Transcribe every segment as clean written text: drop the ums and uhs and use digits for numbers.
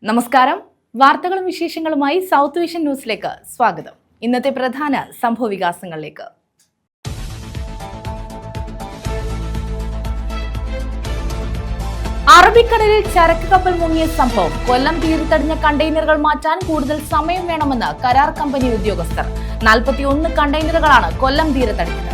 നമസ്കാരം. വാർത്തകളും വിശേഷങ്ങളുമായി സൗത്ത് വിഷൻ ന്യൂസിലേക്ക് സ്വാഗതം. ഇന്നത്തെ പ്രധാന സംഭവവികാസങ്ങളിലേക്ക്. അറബിക്കടലിൽ ചരക്ക് കപ്പൽ മുങ്ങിയ സംഭവം. കൊല്ലം തീരത്തടിഞ്ഞ കണ്ടെയ്നറുകൾ മാറ്റാൻ കൂടുതൽ സമയം വേണമെന്ന് കരാർ കമ്പനി ഉദ്യോഗസ്ഥർ. 41 കണ്ടെയ്നറുകളാണ് കൊല്ലം തീരത്തടിഞ്ഞത്.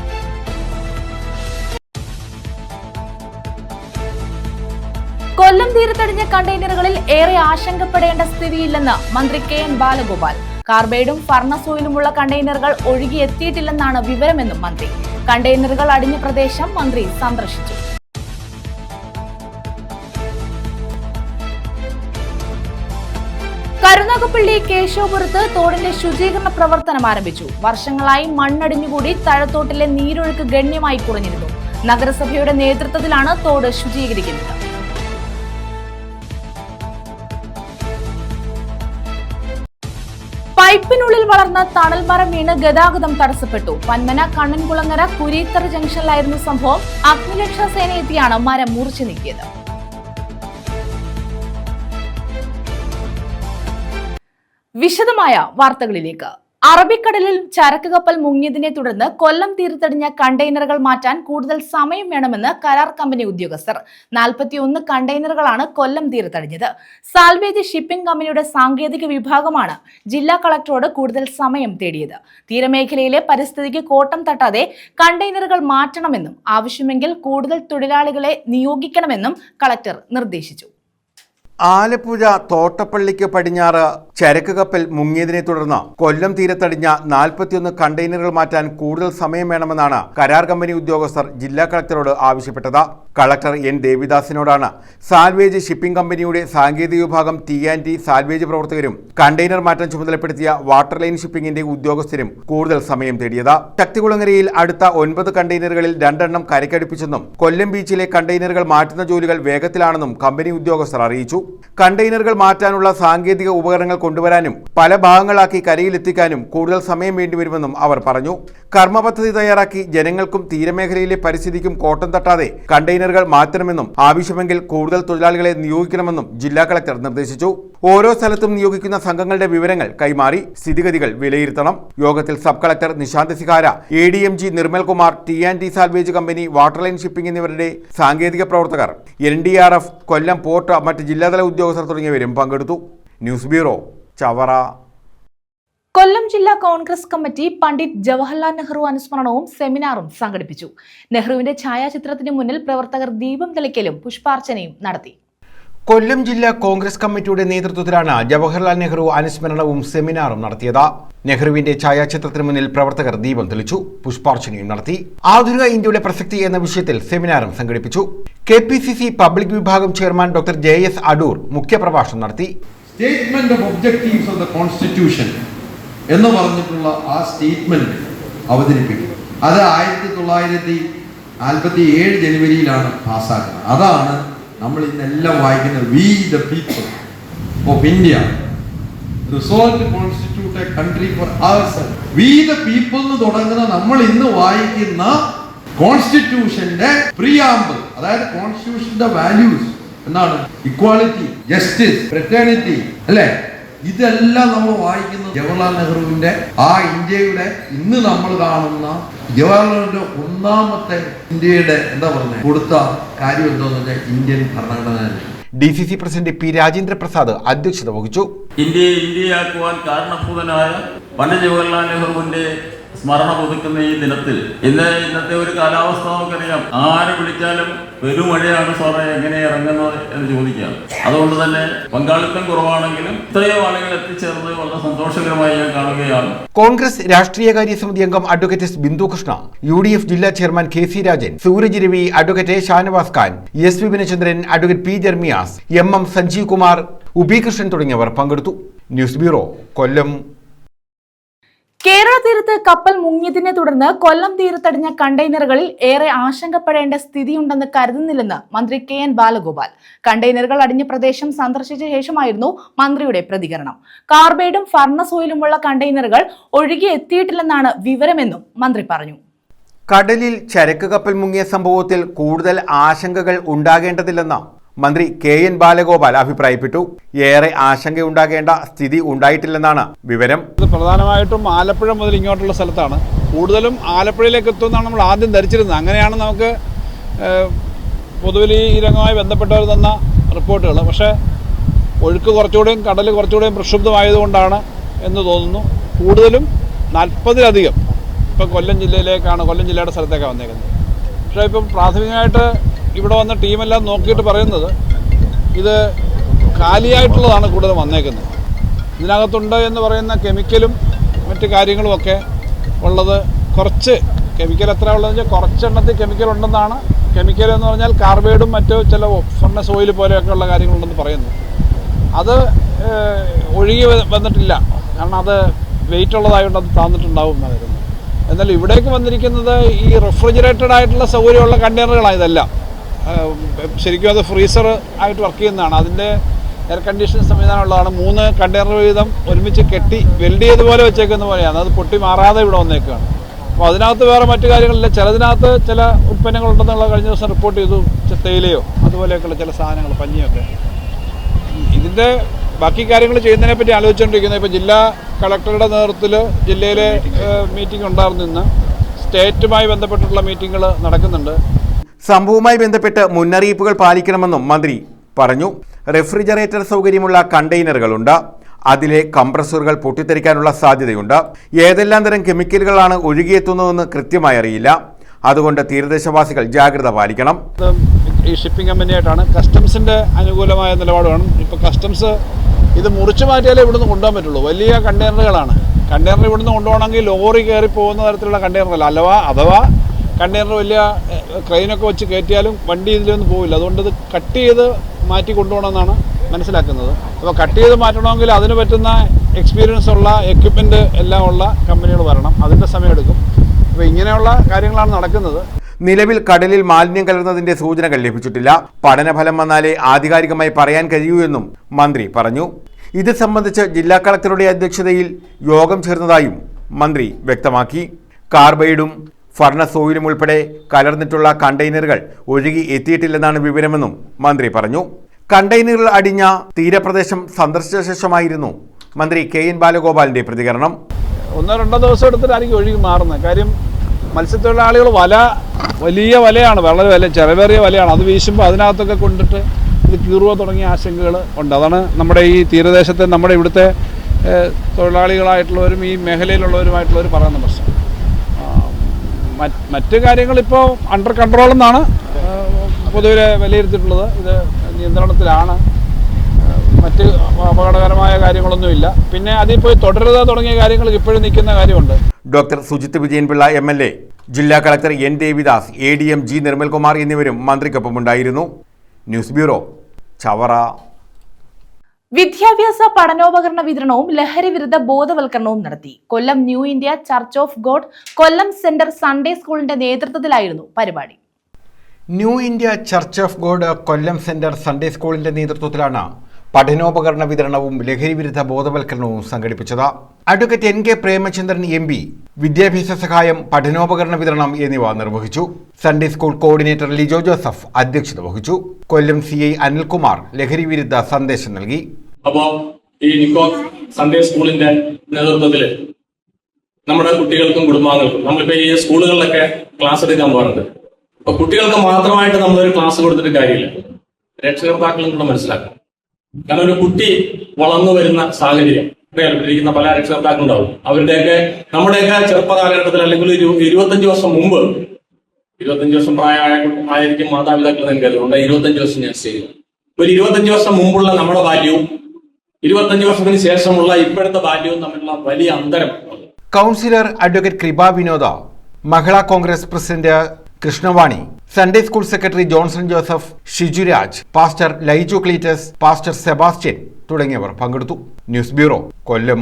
കൊല്ലം തീരത്തടിഞ്ഞ കണ്ടെയ്നറുകളിൽ ഏറെ ആശങ്കപ്പെടേണ്ട സ്ഥിതിയില്ലെന്ന് മന്ത്രി കെ.എൻ. ബാലഗോപാൽ. കാർബൈഡും ഫർണസ് ഓയിലുമുള്ള കണ്ടെയ്നറുകൾ ഒഴുകിയെത്തിയിട്ടില്ലെന്നാണ് വിവരമെന്നും മന്ത്രി. കണ്ടെയ്നറുകൾ അടിഞ്ഞ പ്രദേശം മന്ത്രി സന്ദർശിച്ചു. കരുനാഗപ്പള്ളി കേശവപുരത്ത് തോടിന്റെ ശുചീകരണ പ്രവർത്തനം ആരംഭിച്ചു. വർഷങ്ങളായി മണ്ണടിഞ്ഞുകൂടി താഴത്തോട്ടിലെ നീരൊഴുക്ക് ഗണ്യമായി കുറഞ്ഞിരുന്നു. നഗരസഭയുടെ നേതൃത്വത്തിലാണ് തോട് ശുചീകരിക്കുന്നത്. പൈപ്പിനുള്ളിൽ വളർന്ന തണൽ മരം വീണ് ഗതാഗതം തടസ്സപ്പെട്ടു. പന്മന കണ്ണൻകുളങ്ങര കുരീത്തറ ജംഗ്ഷനിലായിരുന്നു സംഭവം. അഗ്നിരക്ഷാസേന എത്തിയാണ് മരം മുറിച്ചു നീക്കിയത്. വിശദമായ വാർത്തകളിലേക്ക്. അറബിക്കടലിൽ ചരക്ക് കപ്പൽ മുങ്ങിയതിനെ തുടർന്ന് കൊല്ലം തീരത്തടിഞ്ഞ കണ്ടെയ്നറുകൾ മാറ്റാൻ കൂടുതൽ സമയം വേണമെന്ന് കരാർ കമ്പനി ഉദ്യോഗസ്ഥർ. 41 കണ്ടെയ്നറുകളാണ് കൊല്ലം തീരത്തടിഞ്ഞത്. സാൽവേജ് ഷിപ്പിംഗ് കമ്പനിയുടെ സാങ്കേതിക വിഭാഗമാണ് ജില്ലാ കളക്ടറോട് കൂടുതൽ സമയം തേടിയത്. തീരമേഖലയിലെ പരിസ്ഥിതിക്ക് കോട്ടം തട്ടാതെ കണ്ടെയ്നറുകൾ മാറ്റണമെന്നും ആവശ്യമെങ്കിൽ കൂടുതൽ തൊഴിലാളികളെ നിയോഗിക്കണമെന്നും കളക്ടർ നിർദ്ദേശിച്ചു. ആലപ്പുഴ തോട്ടപ്പള്ളിക്ക് പടിഞ്ഞാറ് ചരക്ക് കപ്പൽ മുങ്ങിയതിനെ തുടർന്ന് കൊല്ലം തീരത്തടിഞ്ഞ 41 കണ്ടെയ്നറുകൾ മാറ്റാൻ കൂടുതൽ സമയം വേണമെന്നാണ് കരാർ കമ്പനി ഉദ്യോഗസ്ഥർ ജില്ലാ കളക്ടറോട് ആവശ്യപ്പെട്ടത്. കളക്ടർ എൻ ദേവിദാസിനോടാണ് സാൽവേജ് ഷിപ്പിംഗ് കമ്പനിയുടെ സാങ്കേതിക വിഭാഗം T&T സാൽവേജ് പ്രവർത്തകരും കണ്ടെയ്നർ മാറ്റാൻ ചുമതലപ്പെടുത്തിയ വാട്ടർ ലൈൻ ഷിപ്പിംഗിന്റെ ഉദ്യോഗസ്ഥരും കൂടുതൽ സമയം തേടിയത്. ശക്തികുളങ്ങരയിൽ അടുത്ത 9 കണ്ടെയ്നറുകളിൽ 2 എണ്ണം കരയ്ക്കടുപ്പിച്ചെന്നും കൊല്ലം ബീച്ചിലെ കണ്ടെയ്നറുകൾ മാറ്റുന്ന ജോലികൾ വേഗത്തിലാണെന്നും കമ്പനി ഉദ്യോഗസ്ഥർ അറിയിച്ചു. കണ്ടെയ്നറുകൾ മാറ്റാനുള്ള സാങ്കേതിക ഉപകരണങ്ങൾ കൊണ്ടുവരാനും പല ഭാഗങ്ങളാക്കി കരയിലെത്തിക്കാനും കൂടുതൽ സമയം വേണ്ടിവരുമെന്നും അവർ പറഞ്ഞു. കർമ്മപദ്ധതി തയ്യാറാക്കി ജനങ്ങൾക്കും തീരമേഖലയിലെ പരിസ്ഥിതിക്കും കോട്ടം തട്ടാതെ കണ്ടെയ്നറുകൾ മാറ്റണമെന്നും ആവശ്യമെങ്കിൽ കൂടുതൽ തൊഴിലാളികളെ നിയോഗിക്കണമെന്നും ജില്ലാ കളക്ടർ നിർദ്ദേശിച്ചു. ഓരോ സ്ഥലത്തും നിയോഗിക്കുന്ന സംഘങ്ങളുടെ വിവരങ്ങൾ കൈമാറി സ്ഥിതിഗതികൾ വിലയിരുത്തണം. യോഗത്തിൽ sub collector Nishanth സിഹാര, ADMG Nirmalkumar, T&T salvage company, water line shipping എന്നിവരുടെ സാങ്കേതിക പ്രവർത്തകർ, NDRF, കൊല്ലം പോർട്ട്, മറ്റ് ജില്ലാതല ഉദ്യോഗസ്ഥർ തുടങ്ങിയവരും പങ്കെടുത്തു. News bureau, Chavara. കൊല്ലം ജില്ലാ കോൺഗ്രസ് കമ്മിറ്റി പണ്ഡിറ്റ് ജവഹർലാൽ നെഹ്റു അനുസ്മരണവും സെമിനാറും സംഘടിപ്പിച്ചു. നെഹ്റുവിന്റെ ഛായാചിത്രത്തിന് മുന്നിൽ പ്രവർത്തകർ ദീപം തെളിക്കലും പുഷ്പാർച്ചനയും നടത്തി. കൊല്ലം ജില്ലാ കോൺഗ്രസ് കമ്മിറ്റിയുടെ നേതൃത്വത്തിലാണ് ജവഹർലാൽ നെഹ്റു അനുസ്മരണവും സെമിനാറും നടത്തിയത്. നെഹ്റുവിന്റെ ഛായാചിത്രത്തിന് മുന്നിൽ പ്രവർത്തകർ ദീപം തെളിച്ചു, പുഷ്പാർച്ചനയും നടത്തി. ആധുനിക ഇന്ത്യയുടെ പ്രസക്തി എന്ന വിഷയത്തിൽ സെമിനാറും സംഘടിപ്പിച്ചു. KPCC പബ്ലിക് വിഭാഗം ചെയർമാൻ ഡോക്ടർ JS അടൂർ മുഖ്യപ്രഭാഷണം നടത്തി. Statement of objectives of the constitution എന്ന് പറഞ്ഞിട്ടുള്ള ആ സ്റ്റേറ്റ്മെന്റ് അവതരിപ്പിക്കും. അത് 1947 ജനുവരിയിലാണ് പാസ്സാക്കുന്നത്. അതാണ് നമ്മൾ ഇന്നെല്ലാം വായിക്കുന്നത്. We the people of India resolve to constitute a country for ourselves. We the people എന്ന് തുടങ്ങുന്ന നമ്മൾ ഇന്ന് വായിക്കുന്ന കോൺസ്റ്റിറ്റ്യൂഷന്റെ പ്രിയാമ്പിൾ, അതായത് കോൺസ്റ്റിറ്റ്യൂഷന്റെ വാല്യൂസ് എന്താണ്? ഇക്വാളിറ്റി, ജസ്റ്റിസ്, ഫ്രറ്റേണിറ്റി, അല്ലേ? ഇതെല്ലാം നമ്മൾ വായിക്കുന്നത് ജവഹർലാൽ നെഹ്റുവിന്റെ ആ ഇന്ത്യയുടെ ഇന്ന് നമ്മൾ കാണുന്ന ജവഹർലാലിന്റെ ഒന്നാമത്തെ ഇന്ത്യയുടെ എന്താ പറയുക കൊടുത്ത കാര്യം എന്താന്ന് വെച്ചാൽ ഇന്ത്യൻ ഭരണഘടന. DCC president P. Rajendra Prasad അധ്യക്ഷത വഹിച്ചു. ഇന്ത്യയെ ഇന്ത്യയാക്കുവാൻ കാരണഭൂതനായ പണ്ഡിറ്റ് ജവഹർലാൽ നെഹ്റുവിന്റെ സ്മരണ പുതുക്കുന്ന ഈ ദിനത്തിൽ ഇന്നത്തെ ഒരു കാലാവസ്ഥ നമുക്കറിയാം. ആരെ വിളിച്ചാലും പെരുമഴയാണ് സാറേ, എങ്ങനെ ഇറങ്ങുന്നത് എന്ന് ചോദിക്കാം. അതുകൊണ്ട് തന്നെ പങ്കാളിത്തം കുറവാണെങ്കിലും ഇത്രയോ ആളുകൾ എത്തിച്ചേർന്നത് വളരെ സന്തോഷകരമായി ഞാൻ കാണുകയാണ്. കോൺഗ്രസ് രാഷ്ട്രീയകാര്യ സമിതി അംഗം advocate S Bindu Krishna, UDF ജില്ലാ chairman KC Rajan, Sooraj Ravi, advocate Shanavas Khan, S Vipinachandran, advocate P Jermias, MM Sanjeev Kumar, Unnikrishnan തുടങ്ങിയവർ പങ്കെടുത്തു. ന്യൂസ് ബ്യൂറോ, കൊല്ലം. കേരള തീരത്ത് കപ്പൽ മുങ്ങിയതിനെ തുടർന്ന് കൊല്ലം തീരത്തടിഞ്ഞ കണ്ടെയ്നറുകളിൽ ഏറെ ആശങ്കപ്പെടേണ്ട സ്ഥിതിയുണ്ടെന്ന് കരുതുന്നില്ലെന്ന് മന്ത്രി കെ.എൻ. ബാലഗോപാൽ. കണ്ടെയ്നറുകൾ അടിഞ്ഞ പ്രദേശം സന്ദർശിച്ച ശേഷമായിരുന്നു മന്ത്രിയുടെ പ്രതികരണം. കാർബൈഡും ഫർണസ് ഓയിലുമുള്ള കണ്ടെയ്നറുകൾ ഒഴുകി എത്തിയിട്ടില്ലെന്നാണ് വിവരമെന്നും മന്ത്രി പറഞ്ഞു. കടലിൽ ചരക്ക് കപ്പൽ മുങ്ങിയ സംഭവത്തിൽ കൂടുതൽ ആശങ്കകൾ ഉണ്ടാകേണ്ടതില്ലെന്ന് മന്ത്രി KN ബാലഗോപാൽ അഭിപ്രായപ്പെട്ടു. ഏറെ ആശങ്കയുണ്ടാകേണ്ട സ്ഥിതി ഉണ്ടായിട്ടില്ലെന്നാണ് വിവരം. പ്രധാനമായിട്ടും ആലപ്പുഴ മുതൽ ഇങ്ങോട്ടുള്ള സ്ഥലത്താണ് കൂടുതലും ആലപ്പുഴയിലേക്ക് എത്തുമെന്നാണ് നമ്മൾ ആദ്യം ധരിച്ചിരുന്നത്. അങ്ങനെയാണ് നമുക്ക് പൊതുവിൽ ഈ രംഗവുമായി ബന്ധപ്പെട്ടവർ തന്ന റിപ്പോർട്ടുകൾ. പക്ഷേ ഒഴുക്ക് കുറച്ചുകൂടെയും കടൽ കുറച്ചുകൂടെയും പ്രക്ഷുബ്ധമായതുകൊണ്ടാണ് എന്ന് തോന്നുന്നു. കൂടുതലും 40-ലധികം ഇപ്പം കൊല്ലം ജില്ലയുടെ സ്ഥലത്തേക്കാണ് വന്നേക്കുന്നത്. പക്ഷേ ഇപ്പം പ്രാഥമികമായിട്ട് ഇവിടെ വന്ന ടീമെല്ലാം നോക്കിയിട്ട് പറയുന്നത് ഇത് കാലിയായിട്ടുള്ളതാണ് കൂടുതൽ വന്നേക്കുന്നത്. ഇതിനകത്തുണ്ട് എന്ന് പറയുന്ന കെമിക്കലും മറ്റു കാര്യങ്ങളുമൊക്കെ ഉള്ളത് കുറച്ച് കെമിക്കൽ എത്ര ഉള്ളതെന്ന് വെച്ചാൽ കുറച്ചെണ്ണത്തിൽ കെമിക്കൽ ഉണ്ടെന്നാണ്. കെമിക്കൽ എന്ന് പറഞ്ഞാൽ കാർബൈഡും മറ്റു ചില ഫർണസ് ഓയിൽ പോലെയൊക്കെയുള്ള കാര്യങ്ങളുണ്ടെന്ന് പറയുന്നു. അത് ഒഴുകി വന്നിട്ടില്ല, കാരണം അത് വെയിറ്റ് ഉള്ളതായതുകൊണ്ട് അത് താന്നിട്ടുണ്ടാവും എന്നാണ് വരുന്നത്. എന്നാൽ ഇവിടേക്ക് വന്നിരിക്കുന്നത് ഈ റെഫ്രിജറേറ്റഡ് ആയിട്ടുള്ള സൗകര്യമുള്ള കണ്ടെയ്നറുകളാണ് ഇതെല്ലാം. ശരിക്കും അത് ഫ്രീസർ ആയിട്ട് വർക്ക് ചെയ്യുന്നതാണ്. അതിൻ്റെ എയർ കണ്ടീഷൻ സംവിധാനമുള്ളതാണ്. 3 കണ്ടെയ്നർ വീതം ഒരുമിച്ച് കെട്ടി വെൽഡ് ചെയ്തുപോലെ വെച്ചേക്കുന്ന പോലെയാണ്. അത് പൊട്ടി മാറാതെ ഇവിടെ വന്നേക്കുകയാണ്. അപ്പോൾ അതിനകത്ത് വേറെ മറ്റു കാര്യങ്ങളില്ല. ചിലതിനകത്ത് ചില ഉൽപ്പന്നങ്ങളുണ്ടെന്നുള്ള കഴിഞ്ഞ ദിവസം റിപ്പോർട്ട് ചെയ്തു. തേയിലയോ അതുപോലെയൊക്കെയുള്ള ചില സാധനങ്ങൾ, പഞ്ഞിയൊക്കെ. ഇതിൻ്റെ ബാക്കി കാര്യങ്ങൾ ചെയ്യുന്നതിനെ പറ്റി ആലോചിച്ചുകൊണ്ടിരിക്കുന്നത്. ഇപ്പോൾ ജില്ലാ കളക്ടറുടെ നേതൃത്വത്തിൽ ജില്ലയിലെ മീറ്റിംഗ് ഉണ്ടായിരുന്നു. ഇന്ന് സ്റ്റേറ്റുമായി ബന്ധപ്പെട്ടിട്ടുള്ള മീറ്റിങ്ങുകൾ നടക്കുന്നുണ്ട്. സംഭവവുമായി ബന്ധപ്പെട്ട് മുന്നറിയിപ്പുകൾ പാലിക്കണമെന്നും മന്ത്രി പറഞ്ഞു. റെഫ്രിജറേറ്റർ സൗകര്യമുള്ള കണ്ടെയ്നറുകളുണ്ട്. അതിലെ കംപ്രസറുകൾ പൊട്ടിത്തെറിക്കാനുള്ള സാധ്യതയുണ്ട്. ഏതെല്ലാം തരം കെമിക്കലുകളാണ് ഒഴുകിയെത്തുന്നതെന്ന് കൃത്യമായി അറിയില്ല. അതുകൊണ്ട് തീരദേശവാസികൾ ജാഗ്രത പാലിക്കണം. ഈ ഷിപ്പിംഗ് കമ്പനിയായിട്ടാണ് കസ്റ്റംസിൻ്റെ അനുകൂലമായ നിലപാട് വേണം. ഇപ്പോൾ കസ്റ്റംസ് ഇത് മുറിച്ചു മാറ്റിയാലേ ഇവിടുന്ന് കൊണ്ടുപോകാൻ പറ്റുള്ളൂ. വലിയ കണ്ടെയ്നറുകളാണ്. കണ്ടെയ്നർ ഇവിടുന്ന് കൊണ്ടുപോകണമെങ്കിൽ ലോറി കയറി പോകുന്ന തരത്തിലുള്ള കണ്ടെയ്നറല്ല. അഥവാ കണ്ടെയ്നർ വലിയ ക്രെയിനൊക്കെ വെച്ച് കയറ്റിയാലും വണ്ടി ഇതിലൊന്നും പോവില്ല. അതുകൊണ്ട് ഇത് കട്ട് ചെയ്ത് മാറ്റി കൊണ്ടുപോകണമെന്നാണ് മനസ്സിലാക്കുന്നത്. അപ്പോൾ കട്ട് ചെയ്ത് മാറ്റണമെങ്കിൽ അതിന് പറ്റുന്ന എക്സ്പീരിയൻസ് ഉള്ള എക്യുപ്മെൻറ്റ് എല്ലാം ഉള്ള കമ്പനികൾ വരണം. അതിൻ്റെ സമയമെടുക്കും. അപ്പോൾ ഇങ്ങനെയുള്ള കാര്യങ്ങളാണ് നടക്കുന്നത്. നിലവിൽ കടലിൽ മാലിന്യം കലർന്നതിന്റെ സൂചനകൾ ലഭിച്ചിട്ടില്ല. പഠനഫലം വന്നാലേ ആധികാരികമായി പറയാൻ കഴിയൂ എന്നും മന്ത്രി പറഞ്ഞു. ഇത് സംബന്ധിച്ച് ജില്ലാ കളക്ടറുടെ അധ്യക്ഷതയിൽ യോഗം ചേർന്നതായും മന്ത്രി വ്യക്തമാക്കി. കാർബൈഡും ഫർണസ് ഓയിലും ഉൾപ്പെടെ കലർന്നിട്ടുള്ള കണ്ടെയ്നറുകൾ ഒഴുകി എത്തിയിട്ടില്ലെന്നാണ് വിവരമെന്നും മന്ത്രി പറഞ്ഞു. കണ്ടെയ്നറുകൾ അടിഞ്ഞ തീരപ്രദേശം സന്ദർശിച്ച ശേഷമായിരുന്നു മന്ത്രി KN ബാലഗോപാലിന്റെ പ്രതികരണം. 1-2 ദിവസം എടുത്തിട്ടായിരിക്കും ഒഴുകി മാറുന്നത്. കാര്യം മത്സ്യത്തൊഴിലാളികൾ വലിയ വലയാണ്, വളരെ ചെലവേറിയ വലയാണ്. അത് വീശുമ്പോൾ അതിനകത്തൊക്കെ കൊണ്ടിട്ട് ഇത് കീറുക തുടങ്ങിയ ആശങ്കകൾ ഉണ്ട്. അതാണ് നമ്മുടെ ഈ തീരദേശത്തെ നമ്മുടെ ഇവിടുത്തെ തൊഴിലാളികളായിട്ടുള്ളവരും ഈ മേഖലയിലുള്ളവരുമായിട്ടുള്ളവർ പറയുന്ന പ്രശ്നം. മറ്റ് കാര്യങ്ങളിപ്പോൾ അണ്ടർ കൺട്രോൾ എന്നാണ് പൊതുവെ വിലയിരുത്തിയിട്ടുള്ളത്. ഇത് നിയന്ത്രണത്തിലാണ്. മറ്റ് അപകടകരമായ കാര്യങ്ങളൊന്നുമില്ല. പിന്നെ അതിൽ പോയി തുടരുക തുടങ്ങിയ കാര്യങ്ങൾ ഇപ്പോഴും നിൽക്കുന്ന കാര്യമുണ്ട്. ഡോക്ടർ സുജിത് വിജയൻപിള്ള MLA, ജില്ലാ collector N Devidas, ADM G Nirmalkumar എന്നിവരും മന്ത്രിക്കൊപ്പമുണ്ടായിരുന്നു. News bureau, Chavara. വിദ്യാഭ്യാസ പഠനോപകരണ വിതരണവും ലഹരി വിരുദ്ധ ബോധവൽക്കരണവും നടത്തി. Kollam new India church of God Kollam centre Sunday സ്കൂളിന്റെ നേതൃത്വത്തിലായിരുന്നു പരിപാടി. New India church of God Kollam centre Sunday സ്കൂളിന്റെ നേതൃത്വത്തിലാണ് പഠനോപകരണ വിതരണവും ലഹരി വിരുദ്ധ ബോധവൽക്കരണവും സംഘടിപ്പിച്ചത്. അഡ്വക്കേറ്റ് NK പ്രേമചന്ദ്രൻ MP വിദ്യാഭ്യാസ സഹായം, പഠനോപകരണ വിതരണം എന്നിവ നിർവഹിച്ചു. Sunday school coordinator Lijo Joseph അധ്യക്ഷത വഹിച്ചു. കൊല്ലം CI അനിൽകുമാർ ലഹരി വിരുദ്ധ സന്ദേശം നൽകി. അപ്പോൾ ഈ നിക്കോ സൺഡേ സ്കൂളിന്റെ നേതൃത്വത്തിൽ നമ്മുടെ കുട്ടികൾക്കും കുടുംബാംഗങ്ങൾക്കും നമ്മളിപ്പോ ഈ സ്കൂളുകളിലൊക്കെ ക്ലാസ് എടുക്കാൻ പോകാറുണ്ട്. അപ്പൊ കുട്ടികൾക്ക് മാത്രമായിട്ട് നമ്മളൊരു ക്ലാസ് കൊടുത്തിട്ട് കാര്യമില്ല, രക്ഷകർത്താക്കളും കൂടെ മനസ്സിലാക്കണം. കാരണം ഒരു കുട്ടി വളർന്നു വരുന്ന സാഹചര്യം ഇരിക്കുന്ന പല രക്ഷകർത്താക്കളുണ്ടാവും. നമ്മുടെയൊക്കെ ചെറുപ്പ കാലഘട്ടത്തിൽ അല്ലെങ്കിൽ ഒരു 25 വർഷം മുമ്പ്, 25 വർഷം പ്രായമായിരിക്കും മാതാപിതാക്കൾ എനിക്ക് അതുകൊണ്ട് 25 വർഷം ഞാൻ ചെയ്തു. ഒരു 25 വർഷം മുമ്പുള്ള നമ്മുടെ ബാല്യവും 25 വർഷത്തിന് ശേഷമുള്ള ഇപ്പോഴത്തെ ബാല്യവും തമ്മിലുള്ള വലിയ അന്തരം. Councillor advocate Kripa Vinoda, Mahila Congress president Krishnavani, Sunday school secretary Johnson Joseph, Shijuraj, pastor Laiju Cleetus, pastor Sebastian തുടങ്ങിയവർ പങ്കെടുത്തു. News bureau, Kollam.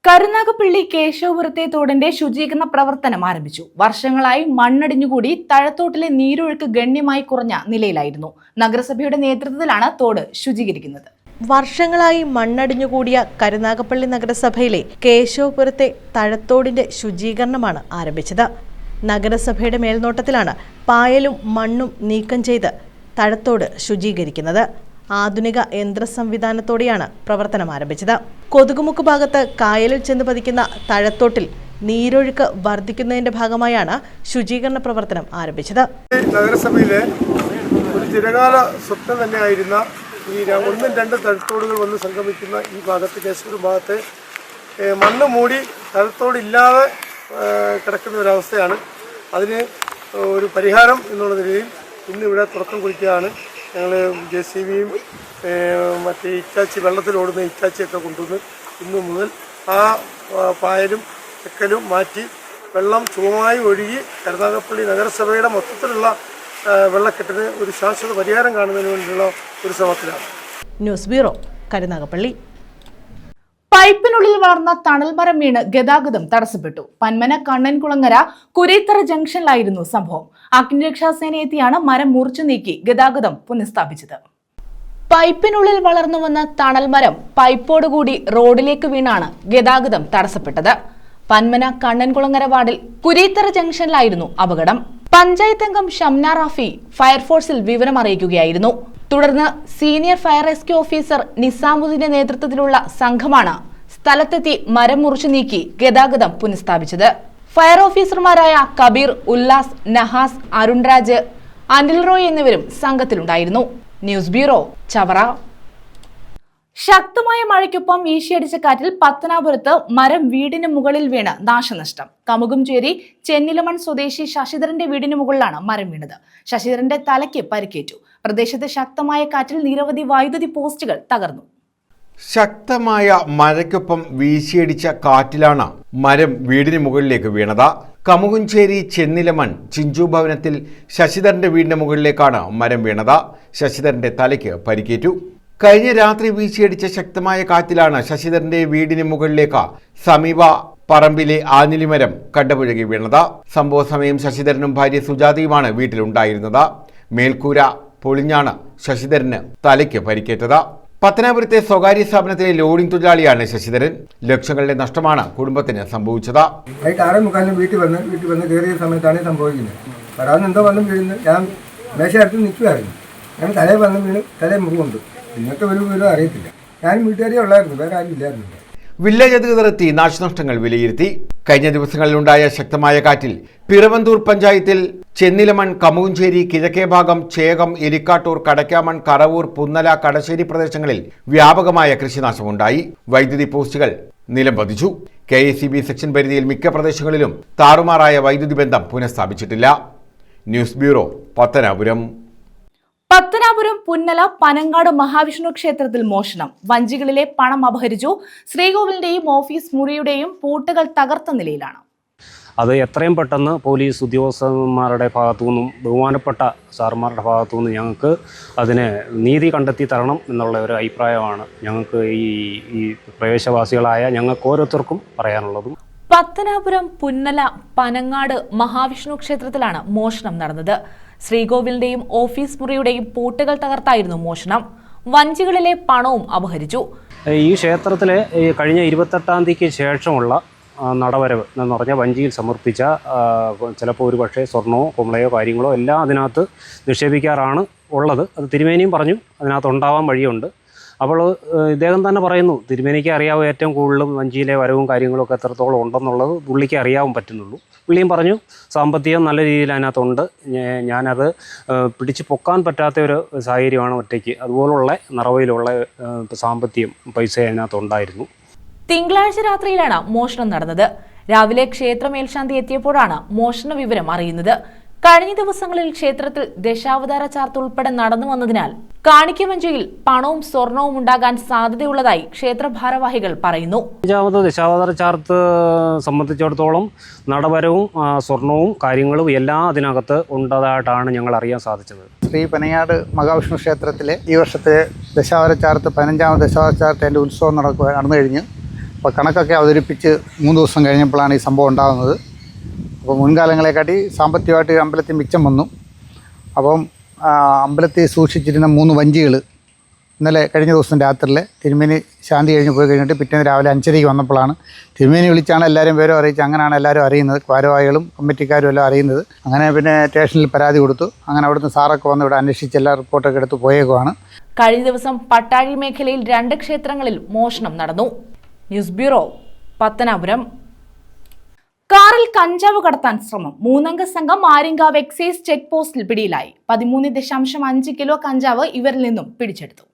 കരുനാഗപ്പള്ളി കേശവപുരത്തെ തോടിന്റെ ശുചീകരണ പ്രവർത്തനം ആരംഭിച്ചു. വർഷങ്ങളായി മണ്ണടിഞ്ഞുകൂടി തഴത്തോട്ടിലെ നീരൊഴുക്ക് ഗണ്യമായി കുറഞ്ഞ നിലയിലായിരുന്നു. നഗരസഭയുടെ നേതൃത്വത്തിലാണ് തോട് ശുചീകരിക്കുന്നത്. വർഷങ്ങളായി മണ്ണടിഞ്ഞുകൂടിയ കരുനാഗപ്പള്ളി നഗരസഭയിലെ കേശവപുരത്തെ തഴത്തോടിന്റെ ശുചീകരണമാണ് ആരംഭിച്ചത്. നഗരസഭയുടെ മേൽനോട്ടത്തിലാണ് പായലും മണ്ണും നീക്കം ചെയ്ത് തഴത്തോട് ശുചീകരിക്കുന്നത്. ആധുനിക യന്ത്ര സംവിധാനത്തോടെയാണ് പ്രവർത്തനം ആരംഭിച്ചത്. കൊതുകുമുക്ക് ഭാഗത്ത് കായലിൽ ചെന്ന് പതിക്കുന്ന തഴത്തോട്ടിൽ നീരൊഴുക്ക് വർദ്ധിക്കുന്നതിന്റെ ഭാഗമായാണ് ശുചീകരണ പ്രവർത്തനം ആരംഭിച്ചത്. നഗരസഭയിലെ ഒരു ചിരകാല സ്വപ്നം തന്നെയായിരുന്ന ഈ 1, 2 തഴത്തോടുകൾ വന്ന് സംഗമിക്കുന്ന ഈ ഭാഗത്ത്, കേശവപുരം ഭാഗത്ത് മണ്ണ് മൂടി തഴത്തോടില്ലാതെ കിടക്കുന്ന ഒരവസ്ഥയാണ്. അതിന് ഒരു പരിഹാരം എന്നുള്ള നിലയിൽ ഇന്നിവിടെ തുടക്കം കുറിക്കുകയാണ്. ഞങ്ങൾ JCBയും മറ്റേ ഇറ്റാച്ചി, വെള്ളത്തിലോടുന്ന ഇറ്റാച്ചിയൊക്കെ കൊണ്ടുവന്ന് ഇന്നു മുതൽ ആ പായലും ചെക്കലും മാറ്റി വെള്ളം സുഗമമായി ഒഴുകി കരുനാഗപ്പള്ളി നഗരസഭയുടെ മൊത്തത്തിലുള്ള വെള്ളക്കെട്ടിന് ഒരു ശാശ്വത പരിഹാരം കാണുന്നതിന് വേണ്ടിയുള്ള ഒരു ശ്രമത്തിലാണ്. News bureau, Karunagappally. പൈപ്പിനുള്ളിൽ വളർന്ന തണൽമരം വീണ് ഗതാഗതം തടസ്സപ്പെട്ടു. പന്മന കണ്ണൻകുളങ്ങര കുരീത്തറ ജംഗ്ഷനിലായിരുന്നു സംഭവം. അഗ്നിരക്ഷാസേന എത്തിയാണ് മരം മുറിച്ചു നീക്കി ഗതാഗതം പുനഃസ്ഥാപിച്ചത്. പൈപ്പിനുള്ളിൽ വളർന്നു വന്ന തണൽമരം പൈപ്പോടുകൂടി റോഡിലേക്ക് വീണാണ് ഗതാഗതം തടസ്സപ്പെട്ടത്. പന്മന കണ്ണൻകുളങ്ങര വാർഡിൽ കുരീത്തറ ജംഗ്ഷനിലായിരുന്നു അപകടം. പഞ്ചായത്ത് അംഗം ഷംന റാഫി ഫയർഫോഴ്സിൽ വിവരം അറിയിക്കുകയായിരുന്നു. തുടർന്ന് സീനിയർ ഫയർ റെസ്ക്യൂ ഓഫീസർ നിസാമുദ്ദീന്റെ നേതൃത്വത്തിലുള്ള സംഘമാണ് സ്ഥലത്തെത്തി മരം മുറിച്ചു നീക്കി ഗതാഗതം പുനഃസ്ഥാപിച്ചത്. ഫയർ ഓഫീസർമാരായ കബീർ, ഉല്ലാസ്, നഹാസ്, അരുൺരാജ്, അനിൽ റോയ് എന്നിവരും സംഘത്തിലുണ്ടായിരുന്നു. News bureau, Chavara. ശക്തമായ മഴയ്ക്കൊപ്പം വീശിയടിച്ച കാറ്റിൽ പത്തനാപുരത്ത് മരം വീടിന് മുകളിൽ വീണ് നാശനഷ്ടം. കമുകുംചേരി ചെന്നിലമൺ സ്വദേശി ശശിധരന്റെ വീടിന് മുകളിലാണ് മരം വീണത്. ശശിധരന്റെ തലയ്ക്ക് പരിക്കേറ്റു. പ്രദേശത്ത് ശക്തമായ കാറ്റിൽ നിരവധി വൈദ്യുതി പോസ്റ്റുകൾ തകർന്നു. ശക്തമായ മഴയ്ക്കൊപ്പം വീശിയടിച്ച കാറ്റിലാണ് മരം വീടിന് മുകളിലേക്ക് വീണത്. കമുകുംചേരി ചെന്നിലമൺ ചിഞ്ചു ഭവനത്തിൽ ശശിധരന്റെ വീടിന് മുകളിലേക്കാണ് മരം വീണത്. ശശിധരന്റെ തലയ്ക്ക് പരിക്കേറ്റു. കഴിഞ്ഞ രാത്രി വീശിയടിച്ച ശക്തമായ കാറ്റിലാണ് ശശിധരന്റെ വീടിന് മുകളിലേക്ക് സമീപ പറമ്പിലെ ആഞ്ഞിലിമരം കണ്ടപുഴകി വീണത്. സംഭവ സമയം ശശിധരനും ഭാര്യ സുജാതയുമാണ് വീട്ടിലുണ്ടായിരുന്നത്. മേൽക്കൂര പൊളിഞ്ഞാണ് ശശിധരന് തലയ്ക്ക് പരിക്കേറ്റത്. പത്തനാപുരത്തെ സ്വകാര്യ സ്ഥാപനത്തിലെ ലോഡിംഗ് തൊഴിലാളിയാണ് ശശിധരൻ. ലക്ഷങ്ങളുടെ നഷ്ടമാണ് കുടുംബത്തിന് സംഭവിച്ചത്. വൈകിട്ട് 6:45 വീട്ടിൽ വന്ന് കയറിയ സമയത്താണ് സംഭവിക്കുന്നത്. വരാൻ എന്തോ വന്നും വീഴുന്നത്. ഞാൻ മേശയടുത്ത് നിൽക്കുമായിരുന്നു. ഞാൻ തലയിൽ വന്നും വീണ് തലയിൽ മുറിവുണ്ട്. ഇന്നത്തെ ഒരു വീടും അറിയത്തില്ല. ഞാനും വീട്ടുകാരെ ഉള്ളായിരുന്നു, വേറെ ആരും ഇല്ലായിരുന്നു. വില്ലേജ് അധികൃതർ എത്തി നാശനഷ്ടങ്ങൾ വിലയിരുത്തി. കഴിഞ്ഞ ദിവസങ്ങളിലുണ്ടായ ശക്തമായ കാറ്റിൽ പിറവന്തൂർ പഞ്ചായത്തിൽ ചെന്നിലമൺ, കമുകുംചേരി, കിഴക്കേ ഭാഗം, ചേകം, എലിക്കാട്ടൂർ, കടക്കാമൺ, കറവൂർ, പുന്നല, കടശ്ശേരി പ്രദേശങ്ങളിൽ വ്യാപകമായ കൃഷിനാശമുണ്ടായി. വൈദ്യുതി പോസ്റ്റുകൾ നിലം പതിച്ചു. KICB സെക്ഷൻ പരിധിയിൽ മിക്ക പ്രദേശങ്ങളിലും താറുമാറായ വൈദ്യുതി ബന്ധം പുനഃസ്ഥാപിച്ചിട്ടില്ല. News bureau, Pathanapuram. പത്തനാപുരം പുന്നല പനങ്ങാട് മഹാവിഷ്ണു ക്ഷേത്രത്തിൽ മോഷണം. വഞ്ചികളിലെ പണം അപഹരിച്ചു. ശ്രീകോവിലിന്റെയും ഓഫീസ് മുറിയുടെയും പൂട്ടുകൾ തകർത്ത നിലയിലാണ്. അത് എത്രയും പെട്ടെന്ന് പോലീസ് ഉദ്യോഗസ്ഥന്മാരുടെ ഭാഗത്തു നിന്നും ബഹുമാനപ്പെട്ട സാർമാരുടെ ഭാഗത്തു നിന്നും ഞങ്ങൾക്ക് അതിന് നീതി കണ്ടെത്തി തരണം എന്നുള്ള ഒരു അഭിപ്രായമാണ് ഞങ്ങൾക്ക് ഈ പ്രദേശവാസികളായ ഞങ്ങൾക്ക് ഓരോരുത്തർക്കും പറയാനുള്ളതും. പത്തനാപുരം പുന്നല പനങ്ങാട് മഹാവിഷ്ണു ക്ഷേത്രത്തിലാണ് മോഷണം നടന്നത്. ശ്രീകോവിലിന്റെയും ഓഫീസ് മുറിയുടെയും പൂട്ടുകൾ തകർത്തായിരുന്നു മോഷണം. വഞ്ചികളിലെ പണവും അപഹരിച്ചു. ഈ ക്ഷേത്രത്തിലെ കഴിഞ്ഞ 28-ാം തീയതിക്ക് ശേഷമുള്ള നടവരവ് എന്ന് പറഞ്ഞാൽ വഞ്ചിയിൽ സമർപ്പിച്ച ചിലപ്പോൾ ഒരു പക്ഷേ സ്വർണമോ കുമളയോ കാര്യങ്ങളോ എല്ലാം അതിനകത്ത് നിക്ഷേപിക്കാറാണ് ഉള്ളത്. അത് തിരുമേനിയും പറഞ്ഞു അതിനകത്ത് ഉണ്ടാവാൻ വഴിയുണ്ട്. അപ്പോൾ ഇദ്ദേഹം തന്നെ പറയുന്നു തിരുമേനിക്ക് അറിയാവും ഏറ്റവും കൂടുതലും വഞ്ചിയിലെ വരവും കാര്യങ്ങളൊക്കെ എത്രത്തോളം ഉണ്ടെന്നുള്ളത് പുള്ളിക്ക് അറിയാൻ പറ്റുന്നുള്ളൂ. പുള്ളിയും പറഞ്ഞു സാമ്പത്തികം നല്ല രീതിയിൽ അതിനകത്തുണ്ട്, ഞാനത് പിടിച്ച് പൊക്കാൻ പറ്റാത്ത ഒരു സാഹചര്യമാണ് ഒറ്റയ്ക്ക്, അതുപോലുള്ള നിറവിലുള്ള സാമ്പത്തികം പൈസ അതിനകത്തുണ്ടായിരുന്നു. തിങ്കളാഴ്ച രാത്രിയിലാണ് മോഷണം നടന്നത്. രാവിലെ ക്ഷേത്ര മേൽശാന്തി എത്തിയപ്പോഴാണ് മോഷണ വിവരം അറിയുന്നത്. കഴിഞ്ഞ ദിവസങ്ങളിൽ ക്ഷേത്രത്തിൽ ദശാവതാര ചാർത്ത് ഉൾപ്പെടെ നടന്നു വന്നതിനാൽ കാണിക്ക വഞ്ചിയിൽ പണവും സ്വർണവും ഉണ്ടാകാൻ സാധ്യതയുള്ളതായി ക്ഷേത്ര ഭാരവാഹികൾ പറയുന്നു. ദശാവതാര ചാർത്ത് സംബന്ധിച്ചിടത്തോളം നടവരവും സ്വർണവും കാര്യങ്ങളും എല്ലാം അതിനകത്ത് ഉണ്ടതായിട്ടാണ് ഞങ്ങൾ അറിയാൻ സാധിച്ചത്. ശ്രീ പനങ്ങാട് മഹാവിഷ്ണു ക്ഷേത്രത്തിലെ ഈ വർഷത്തെ ദശാവതാര ചാർത്ത് 15ാമത് ദശാവതാര ചാർത്ത് അതിൻ്റെ ഉത്സവം നടന്നു കഴിഞ്ഞ് അപ്പോൾ കണക്കൊക്കെ അവതരിപ്പിച്ച് 3 ദിവസം കഴിഞ്ഞപ്പോഴാണ് ഈ സംഭവം ഉണ്ടാകുന്നത്. അപ്പോൾ മുൻകാലങ്ങളെക്കാട്ടി സാമ്പത്തികമായിട്ട് അമ്പലത്തിൽ മിച്ചം വന്നു. അപ്പം അമ്പലത്തിൽ സൂക്ഷിച്ചിരുന്ന 3 വഞ്ചികൾ ഇന്നലെ കഴിഞ്ഞ ദിവസം രാത്രിയിൽ തിരുമേനി ശാന്തി കഴിഞ്ഞ് പോയി കഴിഞ്ഞിട്ട് പിറ്റേന്ന് രാവിലെ 5:30 വന്നപ്പോഴാണ് തിരുമേനി വിളിച്ചാണ് എല്ലാവരും പേരും അറിയിച്ച്. അങ്ങനെയാണ് എല്ലാവരും അറിയുന്നത്, ഭാരവാഹികളും കമ്മിറ്റിക്കാരും എല്ലാം അറിയുന്നത്. അങ്ങനെ പിന്നെ സ്റ്റേഷനിൽ പരാതി കൊടുത്തു. അങ്ങനെ അവിടുന്ന് സാറൊക്കെ വന്ന് ഇവിടെ അന്വേഷിച്ച് എല്ലാ റിപ്പോർട്ടൊക്കെ എടുത്ത് പോയേക്കുവാണ്. കഴിഞ്ഞ ദിവസം പട്ടാഴി മേഖലയിൽ 2 ക്ഷേത്രങ്ങളിൽ മോഷണം നടന്നു. News bureau, Pathanapuram. കാറിൽ കഞ്ചാവ് കടത്താൻ ശ്രമം. 3-അംഗ സംഘം ആര്യങ്കാവ് എക്സൈസ് ചെക്ക് പോസ്റ്റിൽ പിടിയിലായി. 13.5 കിലോ കഞ്ചാവ് ഇവരിൽ നിന്നും പിടിച്ചെടുത്തു.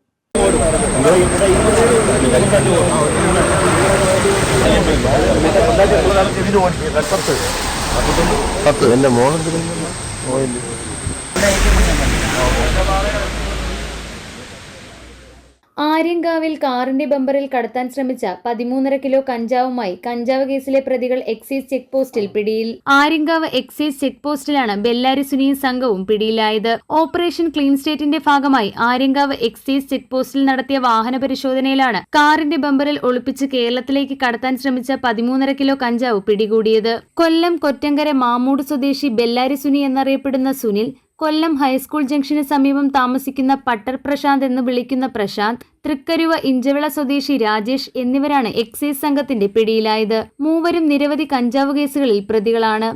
ആര്യങ്കാവിൽ കാറിന്റെ ബമ്പറിൽ കടത്താൻ ശ്രമിച്ച 13.5 കിലോ കഞ്ചാവുമായി കഞ്ചാവ് കേസിലെ പ്രതികൾ എക്സൈസ് ചെക്ക് പോസ്റ്റിൽ പിടിയിൽ. ആര്യങ്കാവ് എക്സൈസ് ചെക്ക് പോസ്റ്റിലാണ് ബെല്ലാരി സുനിയും സംഘവും പിടിയിലായത്. ഓപ്പറേഷൻ ക്ലീൻ സ്റ്റേറ്റിന്റെ ഭാഗമായി ആര്യങ്കാവ് എക്സൈസ് ചെക്ക് പോസ്റ്റിൽ നടത്തിയ വാഹന പരിശോധനയിലാണ് കാറിന്റെ ബമ്പറിൽ ഒളിപ്പിച്ച് കേരളത്തിലേക്ക് കടത്താൻ ശ്രമിച്ച 13.5 കിലോ കഞ്ചാവ് പിടികൂടിയത്. കൊല്ലം കൊറ്റങ്കര മാമൂട് സ്വദേശി ബെല്ലാരി സുനി എന്നറിയപ്പെടുന്ന സുനിൽ, കൊല്ലം ഹൈസ്കൂൾ ജംഗ്ഷന് സമീപം താമസിക്കുന്ന പട്ടർ പ്രശാന്ത് എന്ന് വിളിക്കുന്ന പ്രശാന്ത്, തൃക്കരുവ ഇഞ്ചവിള സ്വദേശി രാജേഷ് എന്നിവരാണ് എക്സൈസ് സംഘത്തിന്റെ പിടിയിലായത്. മൂവരും നിരവധി കഞ്ചാവ് കേസുകളിൽ പ്രതികളാണ്.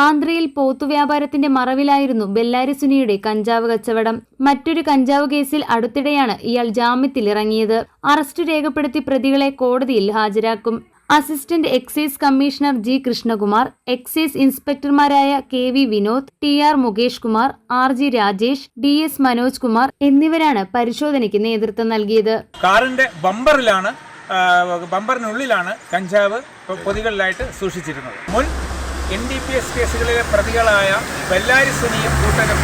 ആന്ധ്രയിൽ പോത്തുവ്യാപാരത്തിന്റെ മറവിലായിരുന്നു ബെല്ലാരി സുനിയുടെ കഞ്ചാവ് കച്ചവടം. മറ്റൊരു കഞ്ചാവ് കേസിൽ അടുത്തിടെയാണ് ഇയാൾ ജാമ്യത്തിലിറങ്ങിയത്. അറസ്റ്റ് രേഖപ്പെടുത്തി പ്രതികളെ കോടതിയിൽ ഹാജരാക്കും. Assistant excise commissioner G Krishnakumar, excise ഇൻസ്പെക്ടർമാരായ KV Vinod, TR Mukesh Kumar, RG Rajesh, DS Manoj Kumar എന്നിവരാണ് പരിശോധനയ്ക്ക് നേതൃത്വം നൽകിയത്. കാറിന്റെ ബമ്പറിനുള്ളിലാണ് കഞ്ചാവ് പൊതികളിലായിട്ട് സൂക്ഷിച്ചിരുന്നത്. മുൻ NDPS കേസുകളിലെ പ്രതികളായ ബെല്ലാരി സുനിയും കൂട്ടരും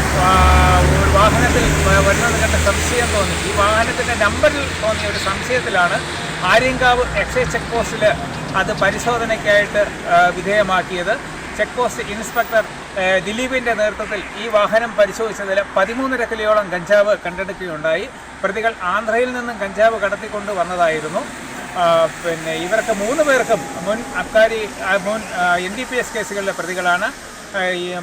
ഒരു വാഹനത്തിൽ വരുന്നത് കണ്ട സംശയം തോന്നി. ഈ വാഹനത്തിന്റെ നമ്പറിൽ തോന്നിയ ഒരു സംശയത്തിലാണ് ആര്യങ്കാവ് എക്സൈസ് ചെക്ക് പോസ്റ്റിൽ അത് പരിശോധനയ്ക്കായിട്ട് വിധേയമാക്കിയത്. ചെക്ക് പോസ്റ്റ് ഇൻസ്പെക്ടർ ദിലീപിൻ്റെ നേതൃത്വത്തിൽ ഈ വാഹനം പരിശോധിച്ചതിൽ 13.5 കിലോയോളം കഞ്ചാവ് കണ്ടെടുക്കുകയുണ്ടായി. പ്രതികൾ ആന്ധ്രയിൽ നിന്നും കഞ്ചാവ് കടത്തിക്കൊണ്ട് വന്നതായിരുന്നു. പിന്നെ ഇവർക്ക് 3 പേർക്കും മുൻ NDPS കേസുകളിലെ പ്രതികളാണ്.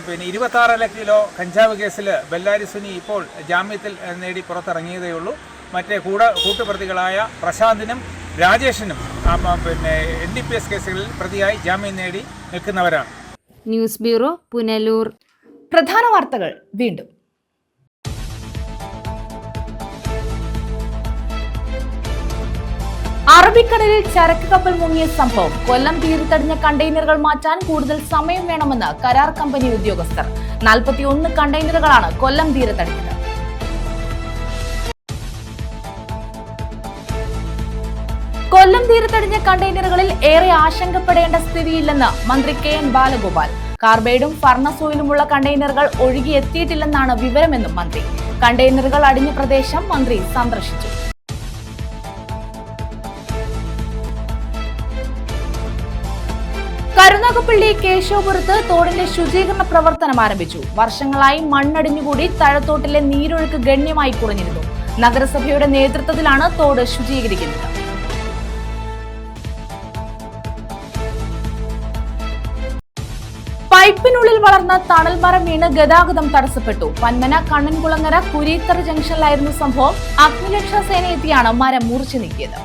പിന്നെ 26.5 കിലോ കഞ്ചാവ് കേസിൽ ബെല്ലാരി സുനി ഇപ്പോൾ ജാമ്യത്തിൽ നേടി പുറത്തിറങ്ങിയതേയുള്ളൂ. മറ്റേ കൂട്ടുപ്രതികളായ പ്രശാന്തിനും രാജേഷിനും പിന്നെ NDPS കേസുകളിൽ പ്രതിയായി ജാമ്യം നേടി നിൽക്കുന്നവരാണ്. News bureau, Punalur. പ്രധാന വാർത്തകൾ വീണ്ടും. അറബിക്കടലിൽ ചരക്ക് കപ്പൽ മുങ്ങിയ സംഭവം. കൊല്ലം തീരത്തടിഞ്ഞ കണ്ടെയ്നറുകൾ മാറ്റാൻ കൂടുതൽ സമയം വേണമെന്ന് കരാർ കമ്പനി ഉദ്യോഗസ്ഥർ. 41 കണ്ടെയ്നറുകളാണ് കൊല്ലം തീരത്തടിഞ്ഞത്. കൊല്ലം തീരത്തടിഞ്ഞ കണ്ടെയ്നറുകളിൽ ഏറെ ആശങ്കപ്പെടേണ്ട സ്ഥിതിയില്ലെന്ന് മന്ത്രി KN ബാലഗോപാൽ. കാർബൈഡും ഫർണസ് ഓയിലുമുള്ള കണ്ടെയ്നറുകൾ ഒഴുകിയെത്തിയിട്ടില്ലെന്നാണ് വിവരമെന്നും മന്ത്രി. കണ്ടെയ്നറുകൾ അടിഞ്ഞ പ്രദേശം മന്ത്രി സന്ദർശിച്ചു. കരുനാഗപ്പള്ളി കേശവപുരത്ത് തോടിന്റെ ശുചീകരണ പ്രവർത്തനം ആരംഭിച്ചു. വർഷങ്ങളായി മണ്ണടിഞ്ഞുകൂടി താഴത്തോട്ടിലെ നീരൊഴുക്ക് ഗണ്യമായി കുറഞ്ഞിരുന്നു. നഗരസഭയുടെ നേതൃത്വത്തിലാണ് തോട് ശുചീകരിക്കുന്നത്. പൈപ്പിനുള്ളിൽ വളർന്ന തണൽ മരം വീണ് ഗതാഗതം തടസ്സപ്പെട്ടു. പന്മന കണ്ണൻകുളങ്ങര കുരീത്തറ ജംഗ്ഷനിലായിരുന്നു സംഭവം. അഗ്നിരക്ഷാ സേന എത്തിയാണ് മരം മുറിച്ചു നീക്കിയത്.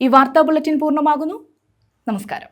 ഈ വാർത്താ ബുള്ളറ്റിൻ പൂർണ്ണമാകുന്നു. നമസ്കാരം.